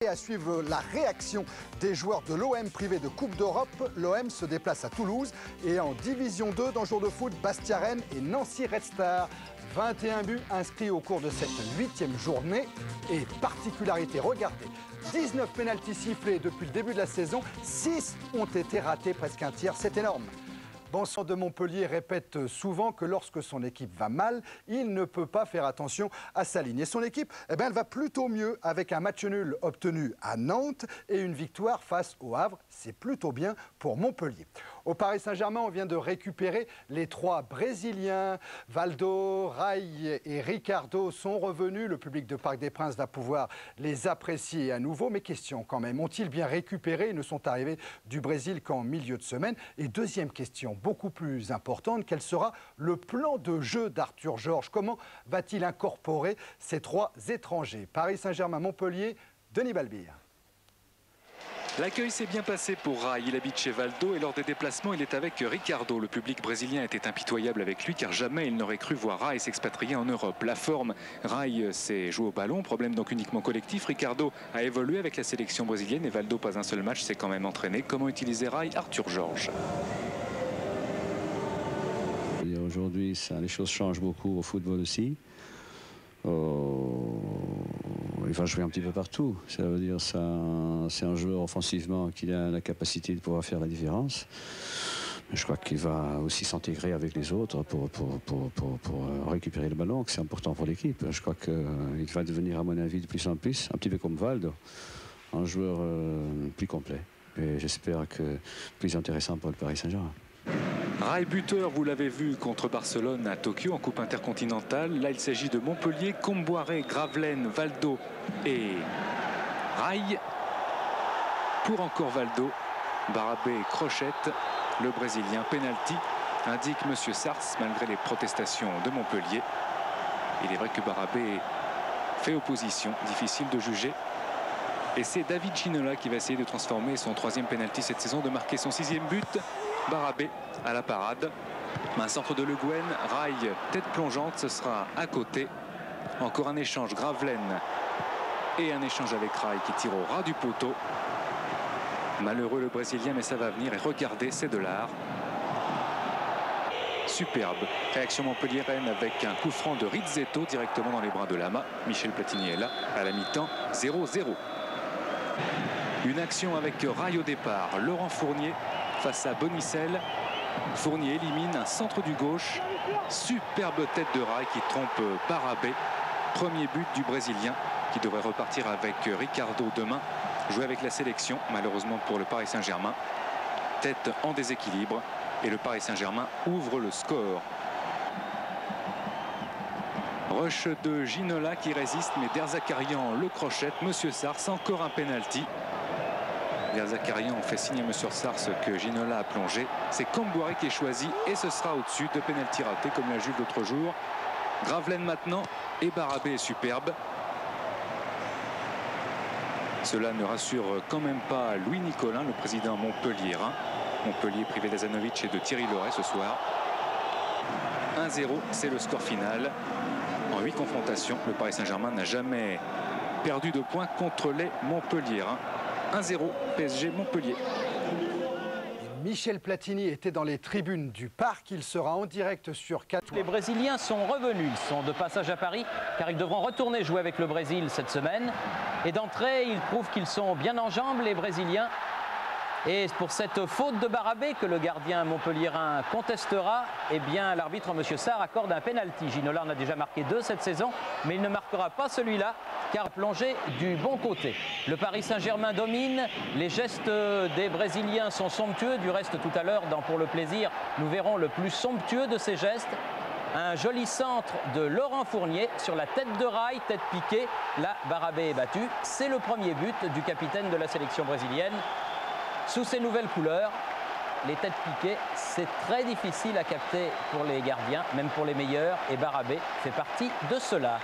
Et à suivre la réaction des joueurs de l'OM privé de Coupe d'Europe, l'OM se déplace à Toulouse et en Division 2 dans le jour de foot, Bastia-Rennes et Nancy Red Star. 21 buts inscrits au cours de cette 8e journée et particularité, regardez, 19 pénaltys sifflés depuis le début de la saison, 6 ont été ratés, presque un tiers, c'est énorme. Vincent de Montpellier répète souvent que lorsque son équipe va mal, il ne peut pas faire attention à sa ligne. Et son équipe, elle va plutôt mieux avec un match nul obtenu à Nantes et une victoire face au Havre. C'est plutôt bien pour Montpellier. Au Paris Saint-Germain, on vient de récupérer les 3 Brésiliens. Valdo, Rai et Ricardo sont revenus. Le public de Parc des Princes va pouvoir les apprécier à nouveau. Mais question quand même, ont-ils bien récupéré? Ils ne sont arrivés du Brésil qu'en milieu de semaine. Et deuxième question, beaucoup plus importante, quel sera le plan de jeu d'Arthur Georges? Comment va-t-il incorporer ces 3 étrangers? Paris Saint-Germain, Montpellier, Denis Balbir. L'accueil s'est bien passé pour Rai, il habite chez Valdo et lors des déplacements il est avec Ricardo. Le public brésilien était impitoyable avec lui car jamais il n'aurait cru voir Rai s'expatrier en Europe. La forme, Rai s'est joué au ballon, problème donc uniquement collectif. Ricardo a évolué avec la sélection brésilienne et Valdo pas un seul match s'est quand même entraîné. Comment utiliser Rai? Arthur Georges. Aujourd'hui, les choses changent beaucoup au football aussi. Il va jouer un petit peu partout. Ça veut dire c'est un joueur offensivement qui a la capacité de pouvoir faire la différence. Mais je crois qu'il va aussi s'intégrer avec les autres pour récupérer le ballon, que c'est important pour l'équipe. Je crois qu'il va devenir, à mon avis, de plus en plus, un petit peu comme Valdo, un joueur plus complet. Et j'espère que plus intéressant pour le Paris Saint-Germain. Rai buteur, vous l'avez vu contre Barcelone à Tokyo en Coupe intercontinentale. Là, il s'agit de Montpellier, Comboiré, Gravelaine, Valdo et Rai. Pour encore Valdo, Barabé, Crochette, le Brésilien, penalty, indique M. Sars malgré les protestations de Montpellier. Il est vrai que Barabé fait opposition, difficile de juger. Et c'est David Ginola qui va essayer de transformer son 3e penalty cette saison, de marquer son 6e but. Barabé à la parade. Un centre de Le Guen, Rai, tête plongeante, ce sera à côté. Encore un échange, Gravelaine et un échange avec Rai qui tire au ras du poteau. Malheureux le Brésilien, mais ça va venir. Et regardez, c'est de l'art. Superbe. Réaction montpelliéraine avec un coup franc de Rizzetto directement dans les bras de Lama. Michel Platini est là à la mi-temps, 0-0. Une action avec Rai au départ. Laurent Fournier face à Bonicel. Fournier élimine un centre du gauche. Superbe tête de Rai qui trompe Barabé. Premier but du Brésilien qui devrait repartir avec Ricardo demain. Jouer avec la sélection, malheureusement pour le Paris Saint-Germain. Tête en déséquilibre. Et le Paris Saint-Germain ouvre le score. Rush de Ginola qui résiste, mais Derzakarian le crochette. Monsieur Sars, encore un penalty. Derzakarian fait signe à Monsieur Sars que Ginola a plongé. C'est Comboiré qui est choisi et ce sera au-dessus de penalty raté comme l'a Juve l'autre jour. Gravelaine maintenant et Barabé est superbe. Cela ne rassure quand même pas Louis Nicolin, le président montpelliérain. Montpellier privé d'Azanovic et de Thierry Loret ce soir. 1-0, c'est le score final. En 8 confrontations, le Paris Saint-Germain n'a jamais perdu de points contre les Montpelliérains. 1-0, PSG Montpellier. Michel Platini était dans les tribunes du Parc. Il sera en direct sur 4. Les Brésiliens sont revenus. Ils sont de passage à Paris car ils devront retourner jouer avec le Brésil cette semaine. Et d'entrée, ils prouvent qu'ils sont bien en jambes, les Brésiliens. Et pour cette faute de Barabé que le gardien montpelliérain contestera, eh bien l'arbitre M. Sarr accorde un penalty. Ginola en a déjà marqué 2 cette saison, mais il ne marquera pas celui-là car plongé du bon côté. Le Paris Saint-Germain domine, les gestes des Brésiliens sont somptueux. Du reste, tout à l'heure, dans Pour le plaisir, nous verrons le plus somptueux de ces gestes. Un joli centre de Laurent Fournier sur la tête de Rai, tête piquée. Là, Barabé est battu. C'est le premier but du capitaine de la sélection brésilienne. Sous ces nouvelles couleurs, les têtes piquées, c'est très difficile à capter pour les gardiens, même pour les meilleurs, et Barabé fait partie de cela.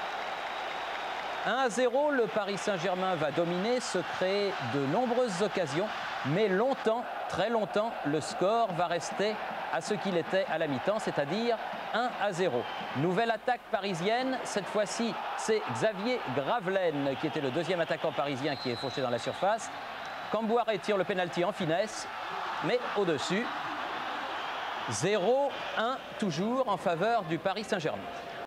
1-0, le Paris Saint-Germain va dominer, se créer de nombreuses occasions, mais longtemps, très longtemps, le score va rester à ce qu'il était à la mi-temps, c'est-à-dire 1-0. Nouvelle attaque parisienne, cette fois-ci c'est Xavier Gravelaine qui était le deuxième attaquant parisien qui est fauché dans la surface. Camboiré tire le pénalty en finesse, mais au-dessus. 0-1 toujours en faveur du Paris Saint-Germain.